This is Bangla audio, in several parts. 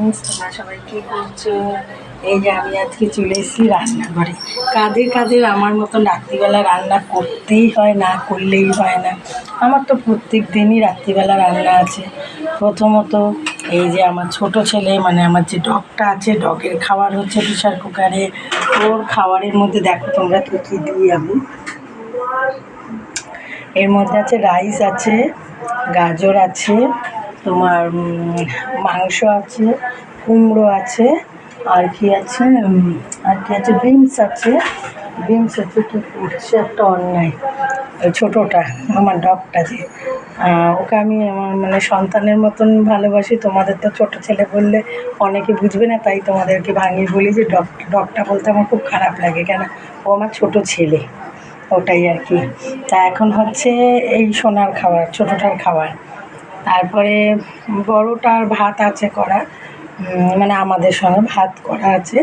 ফ্রেন্ডস, তোমরা সবাই কী করছো? এই যে আমি আজকে চলে এসেছি রান্নাঘরে। কাদের আমার মতন রাত্রিবেলা রান্না করতেই হয়, না করলেই হয় না। আমার তো প্রত্যেক দিনই রাত্রিবেলা রান্না আছে। প্রথমত এই যে আমার ছোট ছেলে, মানে আমার যে ডগটা আছে, ডগের খাবার হচ্ছে প্রেশার কুকারে। ওর খাবারের মধ্যে দেখো তোমরা কী কী দিই আমি। এর মধ্যে আছে রাইস আছে, গাজর আছে, তোমার মাংস আছে, কুমড়ো আছে, আর কি আছে বিনস আছে। কি করছে একটা অন্যায়, ওই ছোটোটা আমার ডগটা যে, ওকে আমি আমার মানে সন্তানের মতন ভালোবাসি। তোমাদের তো ছোটো ছেলে বললে অনেকে বুঝবে না, তাই তোমাদেরকে ভাঙিয়ে বলি যে ডগটা বলতে আমার খুব খারাপ লাগে, কেন ও আমার ছোটো ছেলে, ওটাই আর কি। তা এখন হচ্ছে এই সোনার খাবার, ছোটোটার খাবার। তারপরে বড়োটার ভাত আছে করা, মানে আমাদের সঙ্গে ভাত করা আছে।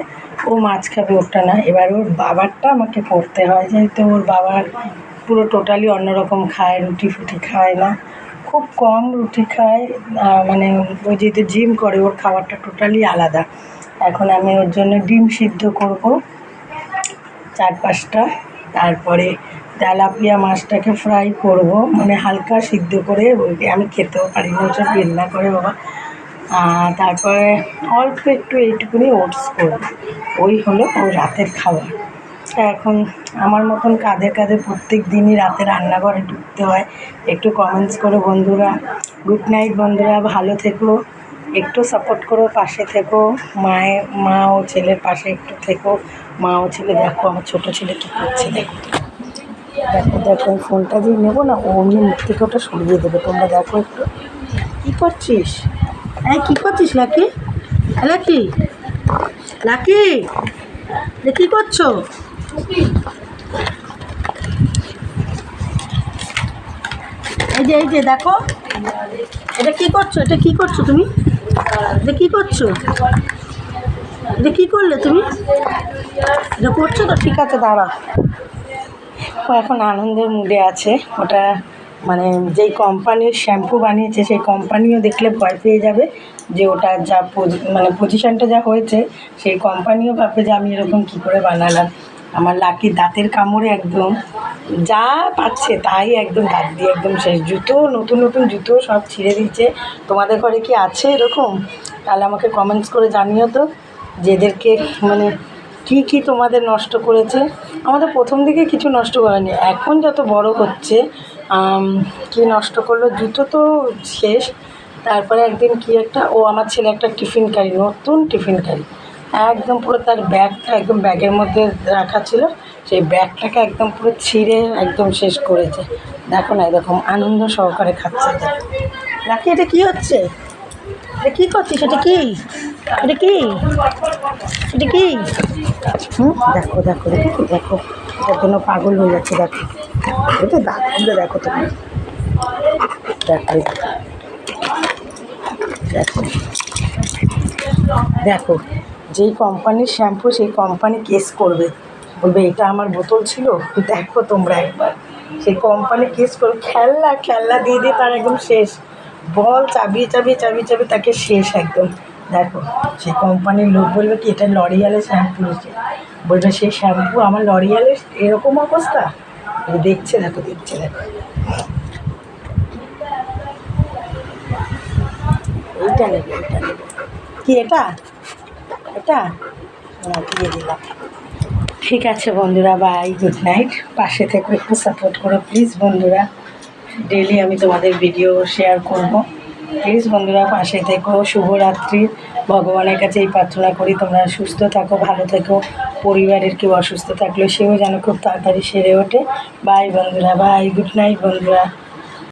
ও মাছ খাবে, ওটা না। এবার ওর বাবারটা আমাকে করতে হয়, যেহেতু ওর বাবার পুরো টোটালি অন্যরকম খায়, রুটি ফুটি খায় না, খুব কম রুটি খায়। মানে ও যেহেতু জিম করে, ওর খাবারটা টোটালি আলাদা। এখন আমি ওর জন্য ডিম সিদ্ধ করব 4-5টা। তারপরে তেলাপিয়া মাছটাকে ফ্রাই করব, মানে হালকা সিদ্ধ করে। ওইটা আমি খেতেও পারি না, ওসব রান্না করে বাবা। তারপরে অল্প একটু এইটুকুনি ওটস করব, ওই হলো ওর রাতের খাবার। এখন আমার মতন কাঁধে প্রত্যেক দিনই রাতে রান্নাঘরে ঢুকতে হয়। একটু কমেন্টস করো বন্ধুরা। গুড নাইট বন্ধুরা, ভালো থেকো, একটু সাপোর্ট করো, পাশে থেকো। মা ও ছেলের পাশে একটু থেকো। মা ও ছেলে দেখো, আমার ছোটো ছেলে কী করছে দেখো। দেখো ফোনটা দিয়ে নেবো না, ও অমনি মুখ থেকে ওটা সরিয়ে দেবে। তোমরা দেখো একটু, কী করছিস? হ্যাঁ, কী করছিস লাকি? লাকি লাকি কী করছো? এই যে দেখো, এটা কী করছো? তুমি? এটা কী করছো? এটা কী করলে তুমি? এটা করছো তো, ঠিক আছে, দাঁড়া। ও এখন আনন্দের মুডে আছে। ওটা মানে যেই কোম্পানির শ্যাম্পু বানিয়েছে, সেই কোম্পানিও দেখলে ভয় পেয়ে যাবে যে ওটা যা মানে পজিশানটা যা হয়েছে, সেই কোম্পানিও ভাববে যে আমি এরকম কী করে বানালাম। আমার লাকি দাঁতের কামড়ে একদম যা পাচ্ছে তাই একদম দাঁত দিয়ে একদম শেষ। নতুন জুতো সব ছিঁড়ে দিচ্ছে। তোমাদের ঘরে কি আছে এরকম? তাহলে আমাকে কমেন্টস করে জানিও তো, যে এদেরকে মানে কী তোমাদের নষ্ট করেছে। আমাদের প্রথম দিকে কিছু নষ্ট করেনি, এখন যত বড় হচ্ছে কী নষ্ট করলো, জুতো তো শেষ। তারপরে একদিন আমার ছেলে একটা নতুন টিফিন কারি, একদম পুরো তার ব্যাগটা একদম ব্যাগের মধ্যে রাখা ছিল, সেই ব্যাগটাকে একদম পুরো ছিঁড়ে একদম শেষ করেছে। দেখো না, এরকম আনন্দ সহকারে খাচ্ছে। রাখি, এটা কী হচ্ছে? এটা কী করছিস? এটা কি দেখো তার জন্য পাগল হয়ে যাচ্ছে। দেখো এটা দাঁতগুলো দেখো, তুমি দেখো যেই কোম্পানির শ্যাম্পু, সেই কোম্পানি কেস করবে, বলবে এটা আমার বোতল ছিল। দেখো তোমরা একবার, সেই কোম্পানি কেস করবে। খেলনা দিয়ে তার একদম শেষ। বল চাবিয়ে তাকে শেষ একদম। দেখো সেই কোম্পানির লোক বলবে কি এটা লরিয়ালের শ্যাম্পু এসে, বলবে সেই শ্যাম্পু আমার লরিয়ালের এরকম অবস্থা। দেখছে দেখো। এইটা নেবে কি? এটা দিয়ে দিলাম। ঠিক আছে বন্ধুরা, বাই, গুড নাইট। পাশে থেকে একটু সাপোর্ট করো প্লিজ বন্ধুরা। ডেলি আমি তোমাদের ভিডিও শেয়ার করব, প্লিজ বন্ধুরা পাশে থেকো। শুভরাত্রি। ভগবানের কাছে এই প্রার্থনা করি তোমরা সুস্থ থাকো, ভালো থেকো। পরিবারের কেউ অসুস্থ থাকলে সেও যেন খুব তাড়াতাড়ি সেরে ওঠে। বাই বন্ধুরা, বাই, গুড নাইট বন্ধুরা।